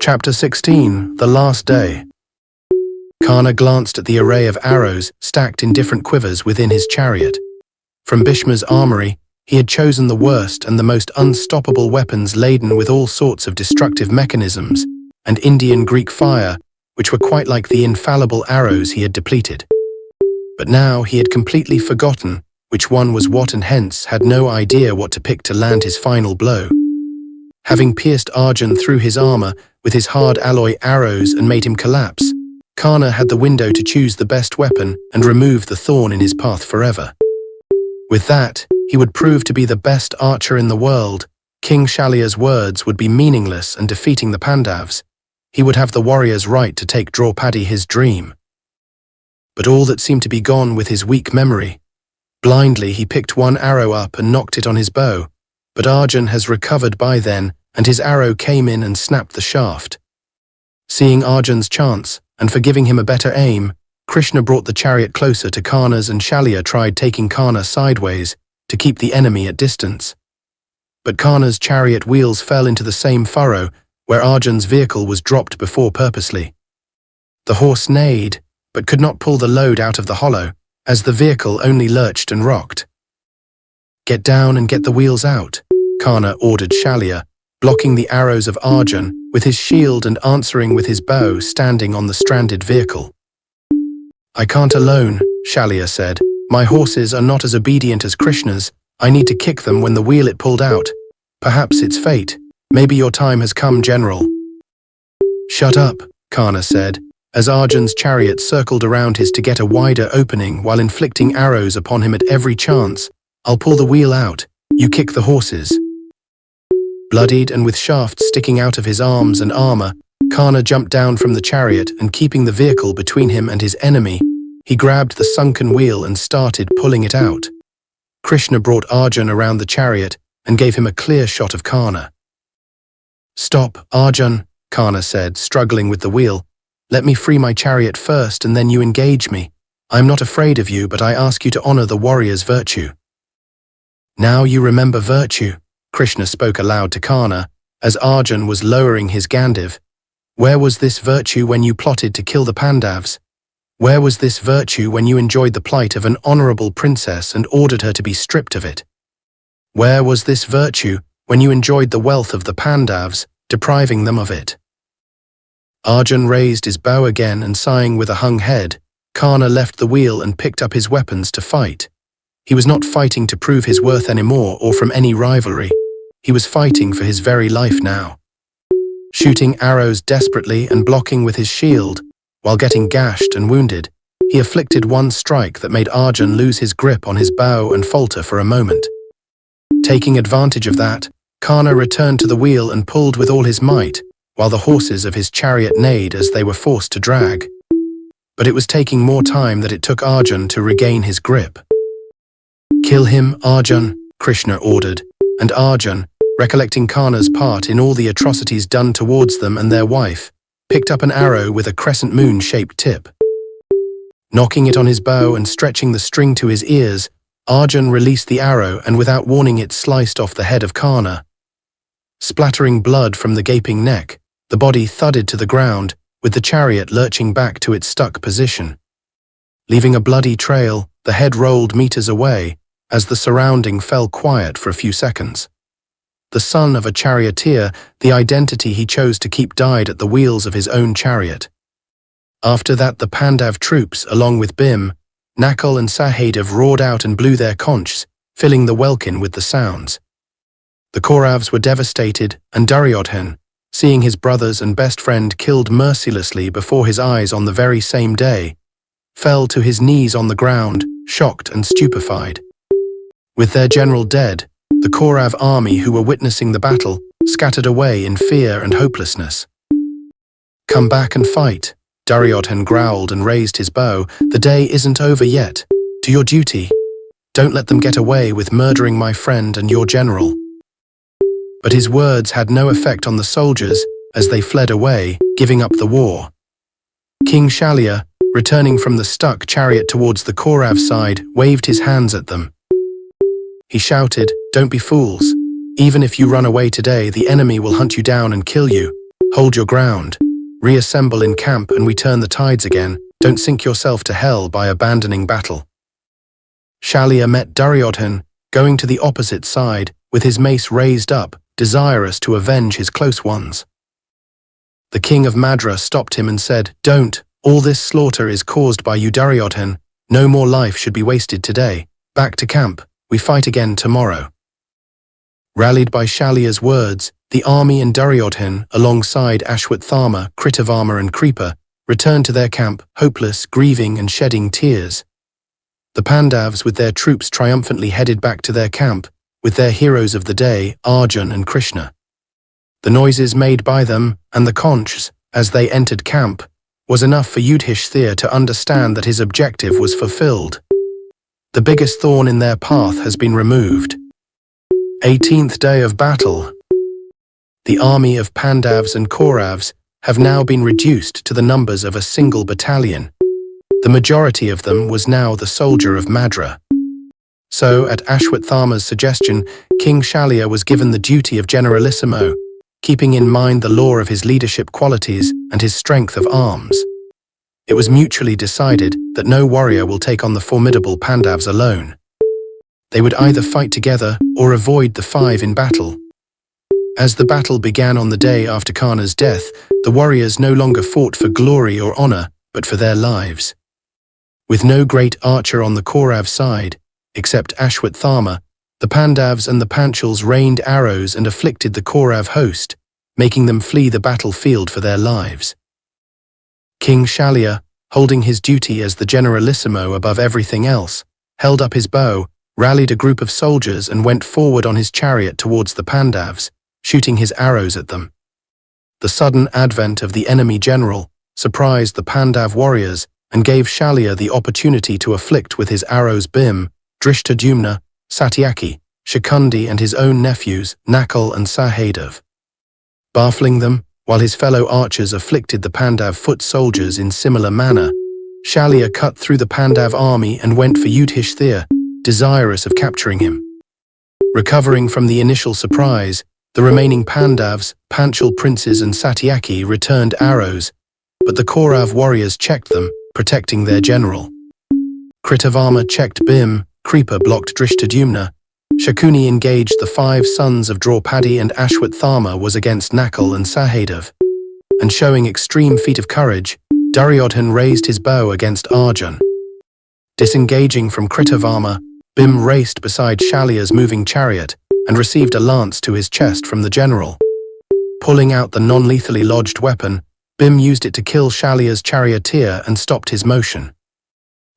Chapter 16, The Last Day. Karna glanced at the array of arrows stacked in different quivers within his chariot. From Bhishma's armory, he had chosen the worst and the most unstoppable weapons laden with all sorts of destructive mechanisms, and Indian Greek fire, which were quite like the infallible arrows he had depleted. But now he had completely forgotten which one was what and hence had no idea what to pick to land his final blow. Having pierced Arjun through his armor with his hard alloy arrows and made him collapse, Karna had the window to choose the best weapon and remove the thorn in his path forever. With that, he would prove to be the best archer in the world. King Shalya's words would be meaningless, and defeating the Pandavas, he would have the warrior's right to take Draupadi, his dream. But all that seemed to be gone with his weak memory. Blindly he picked one arrow up and knocked it on his bow, but Arjun has recovered by then, and his arrow came in and snapped the shaft. Seeing Arjun's chance, and for giving him a better aim, Krishna brought the chariot closer to Karna's, and Shalya tried taking Karna sideways to keep the enemy at distance. But Karna's chariot wheels fell into the same furrow where Arjun's vehicle was dropped before purposely. The horse neighed, but could not pull the load out of the hollow, as the vehicle only lurched and rocked. "Get down and get the wheels out," Karna ordered Shalya, blocking the arrows of Arjun with his shield and answering with his bow standing on the stranded vehicle. "I can't alone," Shalya said. "My horses are not as obedient as Krishna's. I need to kick them when the wheel it pulled out. Perhaps it's fate. Maybe your time has come, General." "Shut up," Karna said, as Arjun's chariot circled around his to get a wider opening while inflicting arrows upon him at every chance. "I'll pull the wheel out. You kick the horses." Bloodied and with shafts sticking out of his arms and armor, Karna jumped down from the chariot, and keeping the vehicle between him and his enemy, he grabbed the sunken wheel and started pulling it out. Krishna brought Arjun around the chariot and gave him a clear shot of Karna. "Stop, Arjun," Karna said, struggling with the wheel. "Let me free my chariot first, and then you engage me. I am not afraid of you, but I ask you to honor the warrior's virtue." "Now you remember virtue," Krishna spoke aloud to Karna, as Arjun was lowering his Gandiv. "Where was this virtue when you plotted to kill the Pandavas? Where was this virtue when you enjoyed the plight of an honorable princess and ordered her to be stripped of it? Where was this virtue when you enjoyed the wealth of the Pandavas, depriving them of it?" Arjun raised his bow again, and sighing with a hung head, Karna left the wheel and picked up his weapons to fight. He was not fighting to prove his worth anymore or from any rivalry. He was fighting for his very life now. Shooting arrows desperately and blocking with his shield, while getting gashed and wounded, he afflicted one strike that made Arjun lose his grip on his bow and falter for a moment. Taking advantage of that, Karna returned to the wheel and pulled with all his might, while the horses of his chariot neighed as they were forced to drag. But it was taking more time than it took Arjun to regain his grip. "Kill him, Arjun," Krishna ordered, and Arjun, recollecting Karna's part in all the atrocities done towards them and their wife, picked up an arrow with a crescent moon-shaped tip. Knocking it on his bow and stretching the string to his ears, Arjun released the arrow and without warning it sliced off the head of Karna. Splattering blood from the gaping neck, the body thudded to the ground, with the chariot lurching back to its stuck position. Leaving a bloody trail, the head rolled meters away, as the surrounding fell quiet for a few seconds. The son of a charioteer, the identity he chose to keep died at the wheels of his own chariot. After that the Pandav troops, along with Bhim, Nakul and Sahadev, roared out and blew their conchs, filling the welkin with the sounds. The Kauravas were devastated, and Duryodhan, seeing his brothers and best friend killed mercilessly before his eyes on the very same day, fell to his knees on the ground, shocked and stupefied. With their general dead, the Kaurav army who were witnessing the battle scattered away in fear and hopelessness. "Come back and fight," Duryodhan growled and raised his bow. "The day isn't over yet. Do your duty. Don't let them get away with murdering my friend and your general." But his words had no effect on the soldiers as they fled away, giving up the war. King Shalya, returning from the stuck chariot towards the Kaurav side, waved his hands at them. He shouted, "Don't be fools. Even if you run away today, the enemy will hunt you down and kill you. Hold your ground. Reassemble in camp and we turn the tides again. Don't sink yourself to hell by abandoning battle. Shalya met Duryodhan, going to the opposite side, with his mace raised up, desirous to avenge his close ones. The king of Madra stopped him and said, "Don't, all this slaughter is caused by you, Duryodhan. No more life should be wasted today. Back to camp, we fight again tomorrow." Rallied by Shalya's words, the army and Duryodhan, alongside Ashwatthama, Kritavarma and Kripa, returned to their camp, hopeless, grieving and shedding tears. The Pandavas with their troops triumphantly headed back to their camp, with their heroes of the day, Arjun and Krishna. The noises made by them, and the conchs, as they entered camp, was enough for Yudhishthir to understand that his objective was fulfilled. The biggest thorn in their path has been removed. 18th day of battle. The army of Pandavas and Kauravas have now been reduced to the numbers of a single battalion. The majority of them was now the soldier of Madra. So, at Ashwatthama's suggestion, King Shalya was given the duty of generalissimo, keeping in mind the law of his leadership qualities and his strength of arms. It was mutually decided that no warrior will take on the formidable Pandavas alone. They would either fight together or avoid the five in battle. As the battle began on the day after Karna's death, the warriors no longer fought for glory or honor, but for their lives. With no great archer on the Kaurav side, except Ashwatthama, the Pandavas and the Panchals rained arrows and afflicted the Kaurav host, making them flee the battlefield for their lives. King Shalya, holding his duty as the generalissimo above everything else, held up his bow, rallied a group of soldiers and went forward on his chariot towards the Pandavas, shooting his arrows at them. The sudden advent of the enemy general surprised the Pandav warriors and gave Shalya the opportunity to afflict with his arrows Bhim, Drishtadyumna, Satyaki, Shikundi and his own nephews, Nakul and Sahadev. Baffling them, while his fellow archers afflicted the Pandav foot soldiers in similar manner, Shalya cut through the Pandav army and went for Yudhishthir, desirous of capturing him. Recovering from the initial surprise, the remaining Pandavas, Panchal princes and Satyaki returned arrows, but the Kaurav warriors checked them, protecting their general. Kritavarma checked Bhim, Kripa blocked Drishtadyumna, Shakuni engaged the 5 sons of Draupadi and Ashwatthama was against Nakul and Sahadev. And showing extreme feat of courage, Duryodhan raised his bow against Arjun. Disengaging from Kritavarma, Bhim raced beside Shalya's moving chariot and received a lance to his chest from the general. Pulling out the non-lethally lodged weapon, Bhim used it to kill Shalya's charioteer and stopped his motion.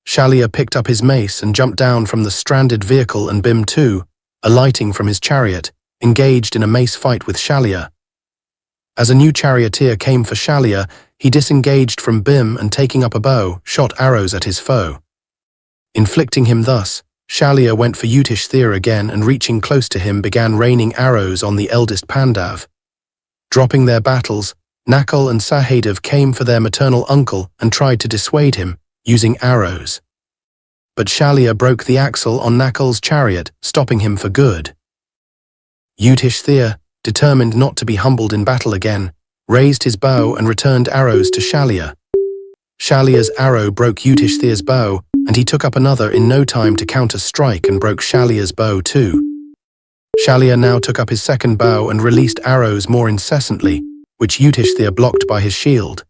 Shalya picked up his mace and jumped down from the stranded vehicle and Bhim too, alighting from his chariot, engaged in a mace fight with Shalya. As a new charioteer came for Shalya, he disengaged from Bhim and taking up a bow, shot arrows at his foe. Inflicting him thus, Shalya went for Yudhishthir again and reaching close to him began raining arrows on the eldest Pandav. Dropping their battles, Nakul and Sahadev came for their maternal uncle and tried to dissuade him, using arrows. But Shalya broke the axle on Nakul's chariot, stopping him for good. Yudhishthir, determined not to be humbled in battle again, raised his bow and returned arrows to Shalya. Shalya's arrow broke Yudhishthir's bow, and he took up another in no time to counter-strike and broke Shalya's bow too. Shalya now took up his second bow and released arrows more incessantly, which Yudhishthir blocked by his shield.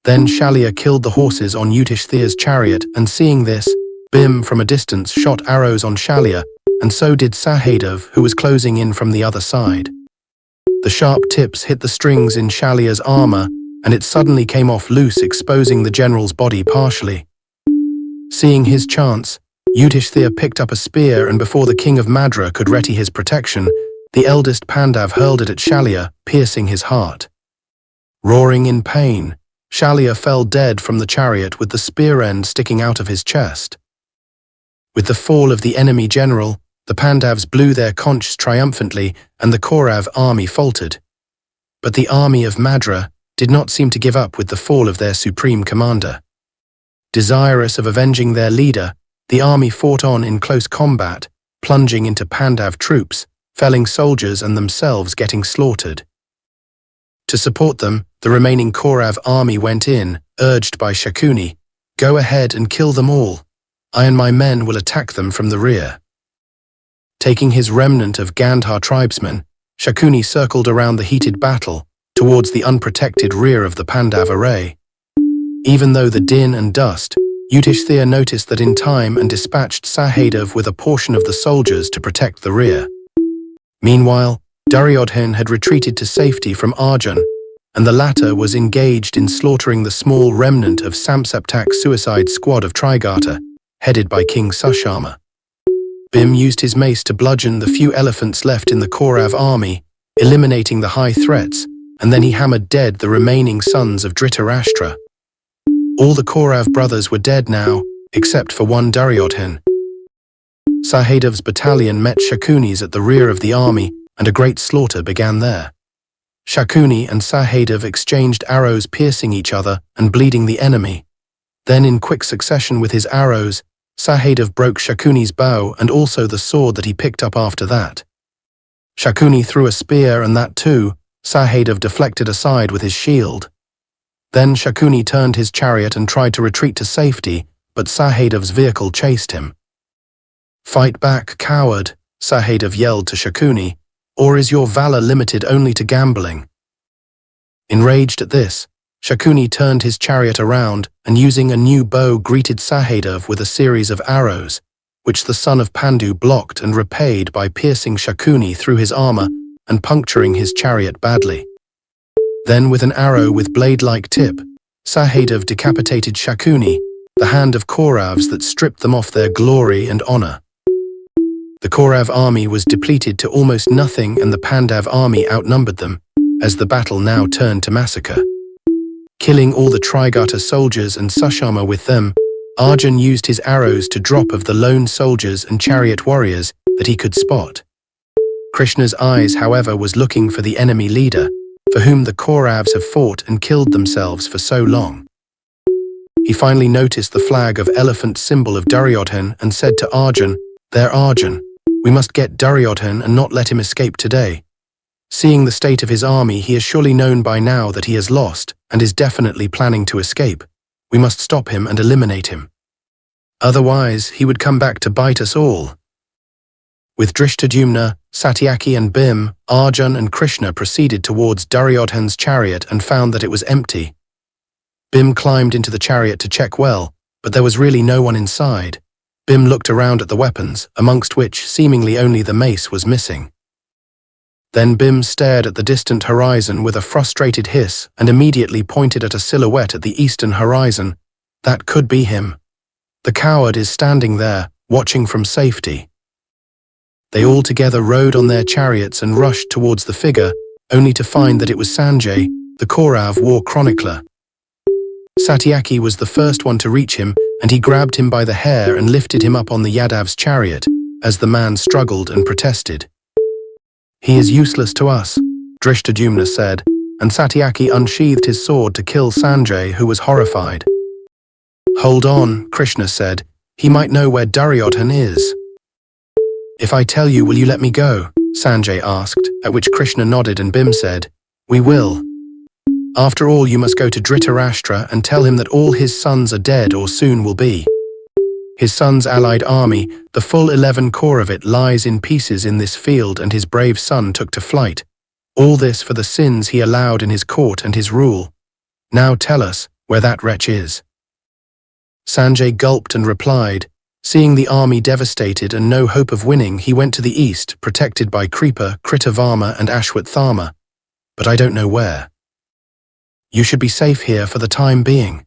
Then Shalya killed the horses on Yudhishthir's chariot, and seeing this, Bhim from a distance shot arrows on Shalya, and so did Sahadev, who was closing in from the other side. The sharp tips hit the strings in Shalya's armor, and it suddenly came off loose, exposing the general's body partially. Seeing his chance, Yudhishthir picked up a spear, and before the king of Madra could ready his protection, the eldest Pandav hurled it at Shalya, piercing his heart. Roaring in pain, Shalya fell dead from the chariot with the spear end sticking out of his chest. With the fall of the enemy general, the Pandavas blew their conchs triumphantly and the Kaurav army faltered. But the army of Madra did not seem to give up with the fall of their supreme commander. Desirous of avenging their leader, the army fought on in close combat, plunging into Pandav troops, felling soldiers and themselves getting slaughtered. To support them, the remaining Kaurav army went in, urged by Shakuni, "Go ahead and kill them all. I and my men will attack them from the rear." Taking his remnant of Gandhar tribesmen, Shakuni circled around the heated battle, towards the unprotected rear of the Pandav array. Even though the din and dust, Yudhishthira noticed that in time and dispatched Sahadev with a portion of the soldiers to protect the rear. Meanwhile, Duryodhan had retreated to safety from Arjun, and the latter was engaged in slaughtering the small remnant of Samsaptak's suicide squad of Trigarta, headed by King Sushama. Bhim used his mace to bludgeon the few elephants left in the Kaurav army, eliminating the high threats, and then he hammered dead the remaining sons of Dhritarashtra. All the Kaurav brothers were dead now, except for one Duryodhan. Sahadev's battalion met Shakuni's at the rear of the army, and a great slaughter began there. Shakuni and Sahadev exchanged arrows piercing each other and bleeding the enemy. Then in quick succession with his arrows, Sahadev broke Shakuni's bow and also the sword that he picked up after that. Shakuni threw a spear and that too, Sahadev deflected aside with his shield. Then Shakuni turned his chariot and tried to retreat to safety, but Sahadev's vehicle chased him. "Fight back, coward," Sahadev yelled to Shakuni, "or is your valor limited only to gambling?" Enraged at this, Shakuni turned his chariot around and using a new bow greeted Sahadev with a series of arrows, which the son of Pandu blocked and repaid by piercing Shakuni through his armor and puncturing his chariot badly. Then with an arrow with blade-like tip, Sahadev decapitated Shakuni, the hand of Kauravs that stripped them off their glory and honor. The Kaurav army was depleted to almost nothing and the Pandav army outnumbered them, as the battle now turned to massacre. Killing all the Trigarta soldiers and Sushama with them, Arjun used his arrows to drop of the lone soldiers and chariot warriors that he could spot. Krishna's eyes, however, was looking for the enemy leader, for whom the Kauravs have fought and killed themselves for so long. He finally noticed the flag of elephant symbol of Duryodhan and said to Arjun, "There, Arjun, we must get Duryodhan and not let him escape today. Seeing the state of his army, he is surely known by now that he has lost and is definitely planning to escape. We must stop him and eliminate him. Otherwise, he would come back to bite us all." With Drishtadyumna, Satyaki and Bhim, Arjun and Krishna proceeded towards Duryodhan's chariot and found that it was empty. Bhim climbed into the chariot to check well, but there was really no one inside. Bhim looked around at the weapons, amongst which seemingly only the mace was missing. Then Bhim stared at the distant horizon with a frustrated hiss and immediately pointed at a silhouette at the eastern horizon. That could be him. The coward is standing there, watching from safety. They all together rode on their chariots and rushed towards the figure, only to find that it was Sanjay, the Kaurav war chronicler. Satyaki was the first one to reach him, and he grabbed him by the hair and lifted him up on the Yadav's chariot, as the man struggled and protested. "He is useless to us," Drishtadyumna said, and Satyaki unsheathed his sword to kill Sanjay, who was horrified. "Hold on," Krishna said, "he might know where Duryodhan is." "If I tell you, will you let me go?" Sanjay asked, at which Krishna nodded and Bhim said, "We will. After all, you must go to Dhritarashtra and tell him that all his sons are dead or soon will be. His son's allied army, the full 11 corps of it, lies in pieces in this field and his brave son took to flight. All this for the sins he allowed in his court and his rule. Now tell us where that wretch is." Sanjay gulped and replied, seeing the army devastated and no hope of winning, he went to the east, protected by Kripa, Kritavarma and Ashwatthama. "But I don't know where." "You should be safe here for the time being,"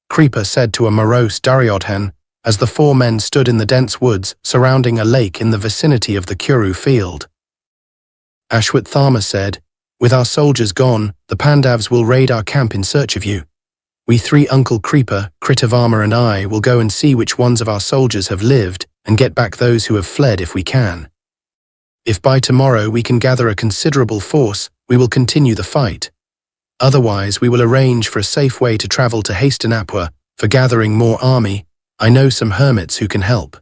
Kripa said to a morose Duryodhan, as the four men stood in the dense woods surrounding a lake in the vicinity of the Kuru Field. Ashwatthama said, "With our soldiers gone, the Pandavs will raid our camp in search of you. We three, Uncle Kripa, Kritavarma and I, will go and see which ones of our soldiers have lived and get back those who have fled if we can. If by tomorrow we can gather a considerable force, we will continue the fight. Otherwise, we will arrange for a safe way to travel to Hastinapur for gathering more army. I know some hermits who can help."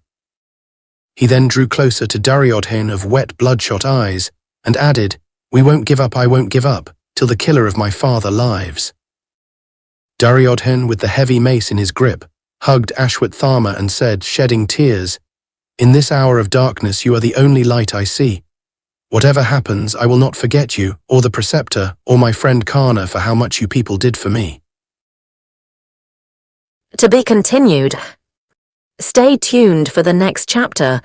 He then drew closer to Duryodhan of wet bloodshot eyes and added, "We won't give up, I won't give up. till the killer of my father lives." Duryodhan, with the heavy mace in his grip, hugged Ashwatthama and said, shedding tears, "In this hour of darkness you are the only light I see. Whatever happens, I will not forget you, or the preceptor, or my friend Karna for how much you people did for me." To be continued. Stay tuned for the next chapter,